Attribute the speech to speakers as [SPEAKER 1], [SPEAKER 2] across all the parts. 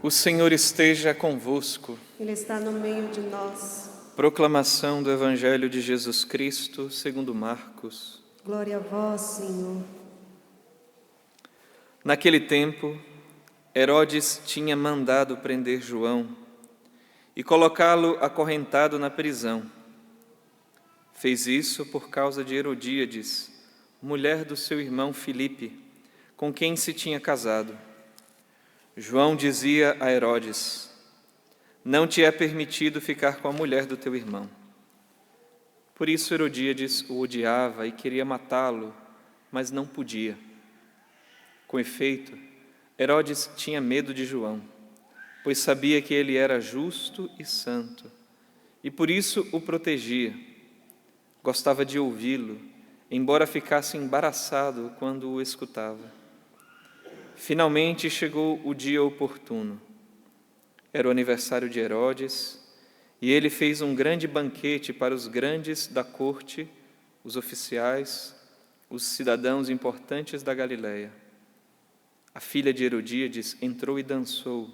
[SPEAKER 1] O Senhor esteja convosco.
[SPEAKER 2] Ele está no meio de nós.
[SPEAKER 1] Proclamação do Evangelho de Jesus Cristo, segundo Marcos.
[SPEAKER 2] Glória a vós, Senhor.
[SPEAKER 1] Naquele tempo, Herodes tinha mandado prender João e colocá-lo acorrentado na prisão. Fez isso por causa de Herodíades, mulher do seu irmão Filipe, com quem se tinha casado. João dizia a Herodes: não te é permitido ficar com a mulher do teu irmão. Por isso Herodíades o odiava e queria matá-lo, mas não podia. Com efeito, Herodes tinha medo de João, pois sabia que ele era justo e santo, e por isso o protegia. Gostava de ouvi-lo, embora ficasse embaraçado quando o escutava. Finalmente chegou o dia oportuno. Era o aniversário de Herodes, e ele fez um grande banquete para os grandes da corte, os oficiais, os cidadãos importantes da Galileia. A filha de Herodíades entrou e dançou,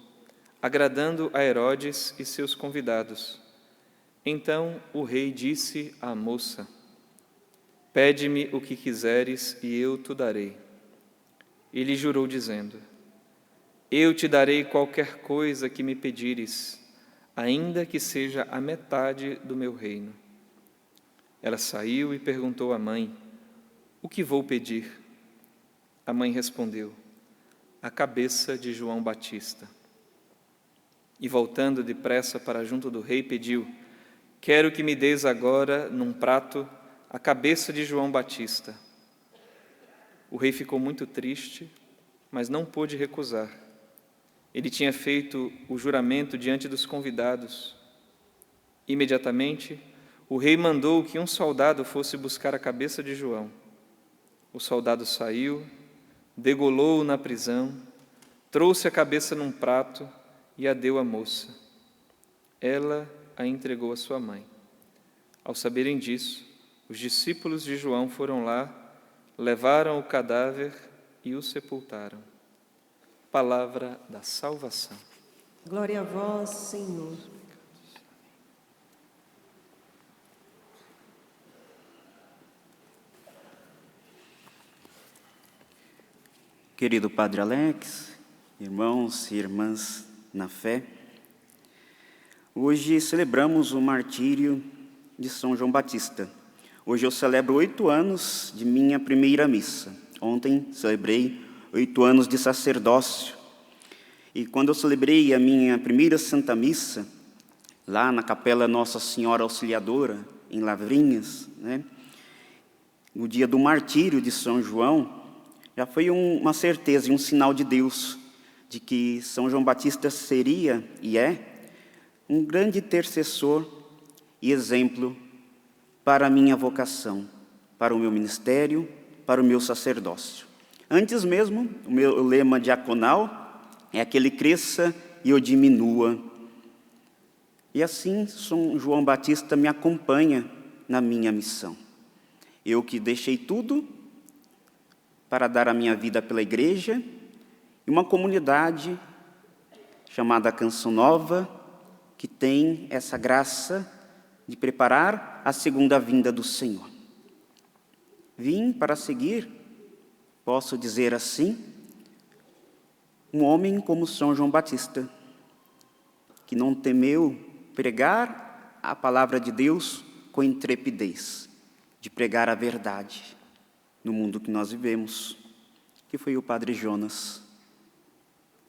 [SPEAKER 1] agradando a Herodes e seus convidados. Então o rei disse à moça: pede-me o que quiseres e eu te darei. E lhe jurou dizendo: eu te darei qualquer coisa que me pedires, ainda que seja a metade do meu reino. Ela saiu e perguntou à mãe: o que vou pedir? A mãe respondeu: a cabeça de João Batista. E voltando depressa para junto do rei, pediu: quero que me des agora, num prato, a cabeça de João Batista. O rei ficou muito triste, mas não pôde recusar. Ele tinha feito o juramento diante dos convidados. Imediatamente, o rei mandou que um soldado fosse buscar a cabeça de João. O soldado saiu, degolou-o na prisão, trouxe a cabeça num prato e a deu à moça. Ela a entregou à sua mãe. Ao saberem disso, os discípulos de João foram lá, levaram o cadáver e o sepultaram. Palavra da salvação.
[SPEAKER 2] Glória a vós, Senhor.
[SPEAKER 3] Querido Padre Alex, irmãos e irmãs na fé, hoje celebramos o martírio de São João Batista. Hoje eu celebro 8 anos de minha primeira missa. Ontem celebrei 8 anos de sacerdócio. E quando eu celebrei a minha primeira Santa Missa, lá na Capela Nossa Senhora Auxiliadora, em Lavrinhas, no dia do martírio de São João, já foi uma certeza e um sinal de Deus de que São João Batista seria e é um grande intercessor e exemplo para a minha vocação, para o meu ministério, para o meu sacerdócio. Antes mesmo, o meu lema diaconal é aquele cresça e eu diminua. E assim, São João Batista me acompanha na minha missão. Eu que deixei tudo para dar a minha vida pela igreja e uma comunidade chamada Canção Nova, que tem essa graça de preparar a segunda vinda do Senhor. Vim para seguir, posso dizer assim, um homem como São João Batista, que não temeu pregar a palavra de Deus com intrepidez, de pregar a verdade no mundo que nós vivemos, que foi o Padre Jonas.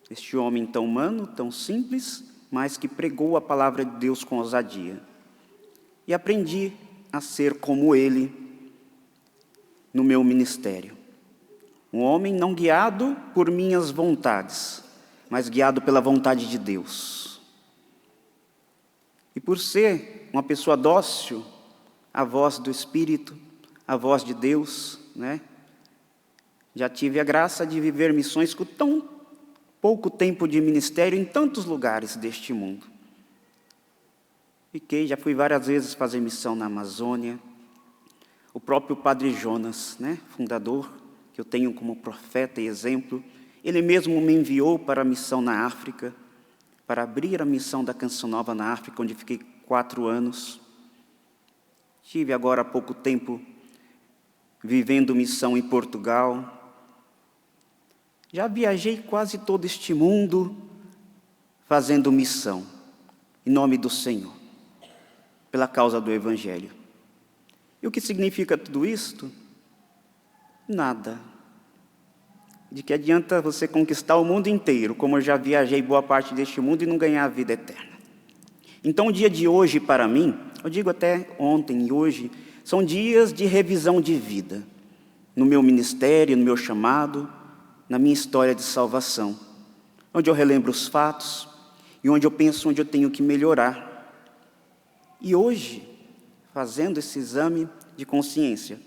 [SPEAKER 3] Este homem tão humano, tão simples, mas que pregou a palavra de Deus com ousadia. E aprendi a ser como ele no meu ministério. Um homem não guiado por minhas vontades, mas guiado pela vontade de Deus. E por ser uma pessoa dócil à voz do Espírito, à voz de Deus, já tive a graça de viver missões com tão pouco tempo de ministério em tantos lugares deste mundo. Já fui várias vezes fazer missão na Amazônia. O próprio Padre Jonas, fundador, que eu tenho como profeta e exemplo, ele mesmo me enviou para a missão na África, para abrir a missão da Canção Nova na África, onde fiquei 4 anos. Tive agora há pouco tempo vivendo missão em Portugal. Já viajei quase todo este mundo fazendo missão, em nome do Senhor, pela causa do Evangelho. E o que significa tudo isto? Nada. De que adianta você conquistar o mundo inteiro, como eu já viajei boa parte deste mundo e não ganhar a vida eterna. Então o dia de hoje para mim, eu digo até ontem e hoje, são dias de revisão de vida, no meu ministério, no meu chamado, na minha história de salvação, onde eu relembro os fatos e onde eu penso onde eu tenho que melhorar. E hoje, fazendo esse exame de consciência,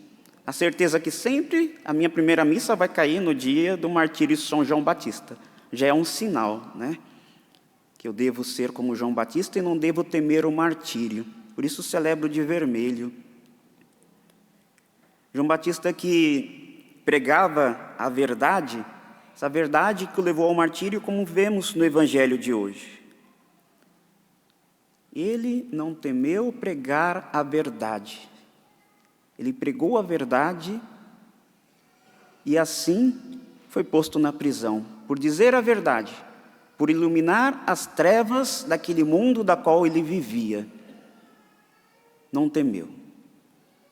[SPEAKER 3] a certeza que sempre a minha primeira missa vai cair no dia do martírio de São João Batista. Já é um sinal, né? Que eu devo ser como João Batista e não devo temer o martírio. Por isso celebro de vermelho. João Batista que pregava a verdade, essa verdade que o levou ao martírio, como vemos no Evangelho de hoje. Ele não temeu pregar a verdade. Ele pregou a verdade e assim foi posto na prisão, por dizer a verdade, por iluminar as trevas daquele mundo da qual ele vivia. Não temeu.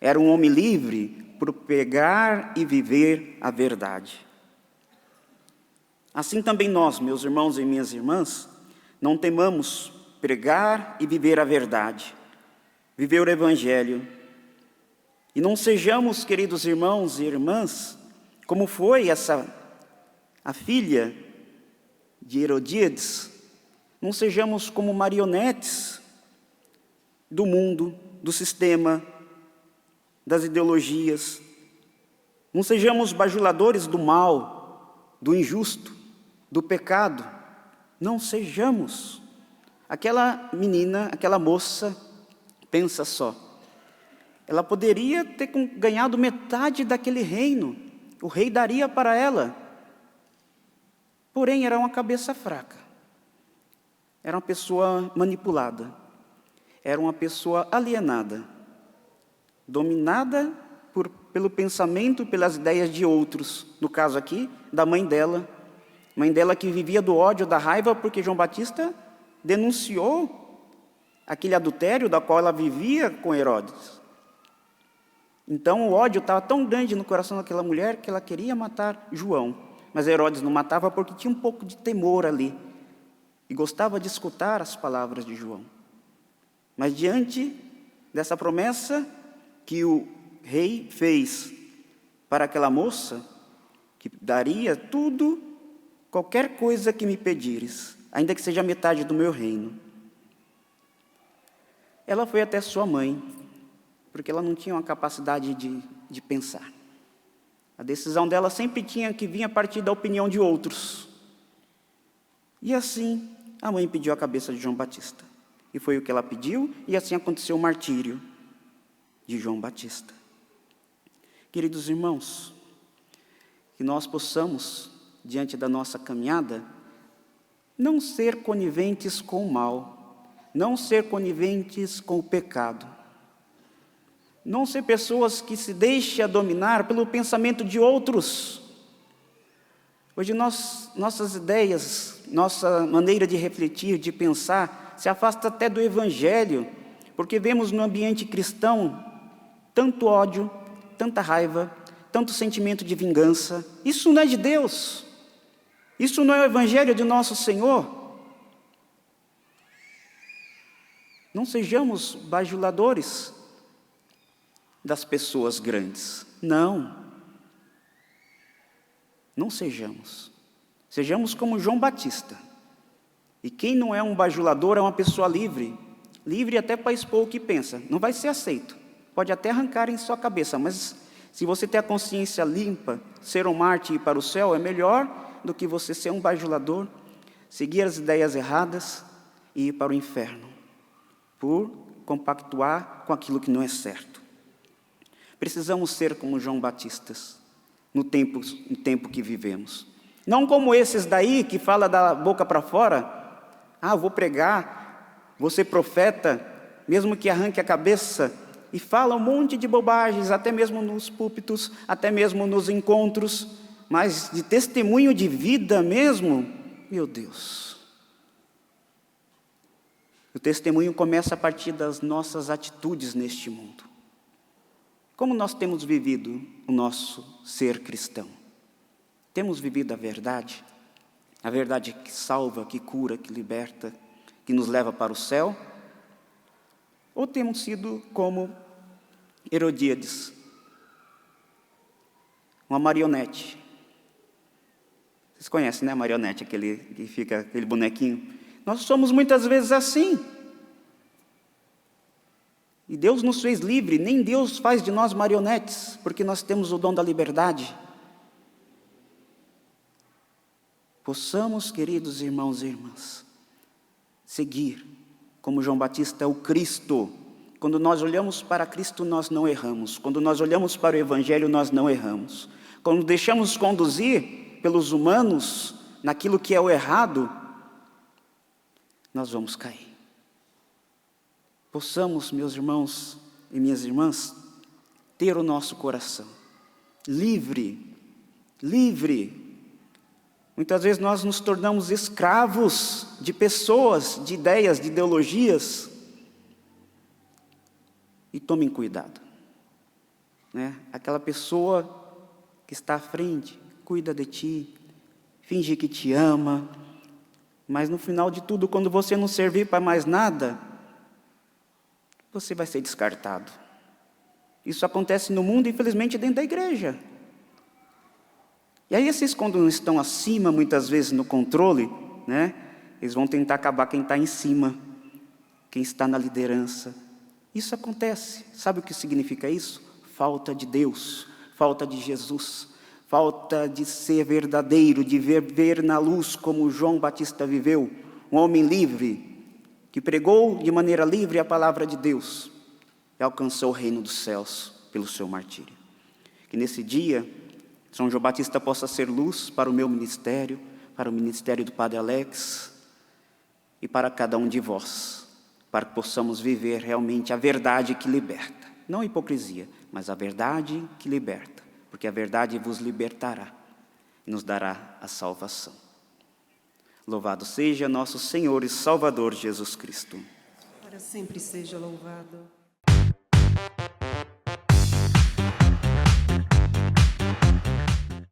[SPEAKER 3] Era um homem livre por pregar e viver a verdade. Assim também nós, meus irmãos e minhas irmãs, não temamos pregar e viver a verdade, viver o Evangelho. E não sejamos, queridos irmãos e irmãs, como foi a filha de Herodíades, não sejamos como marionetes do mundo, do sistema, das ideologias. Não sejamos bajuladores do mal, do injusto, do pecado. Não sejamos. Aquela menina, aquela moça, pensa só, ela poderia ter ganhado metade daquele reino, o rei daria para ela. Porém, era uma cabeça fraca, era uma pessoa manipulada, era uma pessoa alienada, dominada pelo pensamento, pelas ideias de outros, no caso aqui, da mãe dela que vivia do ódio, da raiva, porque João Batista denunciou aquele adultério da qual ela vivia com Herodes. Então o ódio estava tão grande no coração daquela mulher que ela queria matar João. Mas Herodes não matava porque tinha um pouco de temor ali. E gostava de escutar as palavras de João. Mas diante dessa promessa que o rei fez para aquela moça, que daria tudo, qualquer coisa que me pedires, ainda que seja metade do meu reino. Ela foi até sua mãe, porque ela não tinha uma capacidade de pensar. A decisão dela sempre tinha que vir a partir da opinião de outros. E assim, a mãe pediu a cabeça de João Batista. E foi o que ela pediu, e assim aconteceu o martírio de João Batista. Queridos irmãos, que nós possamos, diante da nossa caminhada, não ser coniventes com o mal, não ser coniventes com o pecado, não ser pessoas que se deixem dominar pelo pensamento de outros. Hoje nossas ideias, nossa maneira de refletir, de pensar, se afasta até do Evangelho, porque vemos no ambiente cristão tanto ódio, tanta raiva, tanto sentimento de vingança. Isso não é de Deus. Isso não é o Evangelho de nosso Senhor. Não sejamos bajuladores das pessoas grandes. Não. Não sejamos. Sejamos como João Batista. E quem não é um bajulador é uma pessoa livre. Livre até para expor o que pensa. Não vai ser aceito. Pode até arrancar em sua cabeça, mas se você ter a consciência limpa, ser um mártir e ir para o céu é melhor do que você ser um bajulador, seguir as ideias erradas e ir para o inferno, por compactuar com aquilo que não é certo. Precisamos ser como João Batista no tempo que vivemos. Não como esses daí que fala da boca para fora, eu vou pregar, vou ser profeta, mesmo que arranque a cabeça, e fala um monte de bobagens, até mesmo nos púlpitos, até mesmo nos encontros, mas de testemunho de vida mesmo, meu Deus. O testemunho começa a partir das nossas atitudes neste mundo. Como nós temos vivido o nosso ser cristão? Temos vivido a verdade que salva, que cura, que liberta, que nos leva para o céu? Ou temos sido como Herodíades, uma marionete? Vocês conhecem, né, a marionete, aquele que fica, aquele bonequinho? Nós somos muitas vezes assim. E Deus nos fez livre, nem Deus faz de nós marionetes, porque nós temos o dom da liberdade. Possamos, queridos irmãos e irmãs, seguir como João Batista, o Cristo. Quando nós olhamos para Cristo, nós não erramos. Quando nós olhamos para o Evangelho, nós não erramos. Quando deixamos conduzir pelos humanos naquilo que é o errado, nós vamos cair. Possamos, meus irmãos e minhas irmãs, ter o nosso coração livre. Muitas vezes nós nos tornamos escravos de pessoas, de ideias, de ideologias. E tomem cuidado, né? Aquela pessoa que está à frente, cuida de ti, finge que te ama, mas no final de tudo, quando você não servir para mais nada, você vai ser descartado. Isso acontece no mundo, infelizmente, dentro da igreja. E aí esses, quando estão acima, muitas vezes no controle, né, eles vão tentar acabar quem está em cima, quem está na liderança. Isso acontece. Sabe o que significa isso? Falta de Deus, falta de Jesus, falta de ser verdadeiro, de viver na luz como João Batista viveu, um homem livre, que pregou de maneira livre a palavra de Deus e alcançou o reino dos céus pelo seu martírio. Que nesse dia, São João Batista possa ser luz para o meu ministério, para o ministério do Padre Alex e para cada um de vós, para que possamos viver realmente a verdade que liberta. Não a hipocrisia, mas a verdade que liberta, porque a verdade vos libertará e nos dará a salvação. Louvado seja nosso Senhor e Salvador Jesus Cristo.
[SPEAKER 2] Para sempre seja louvado.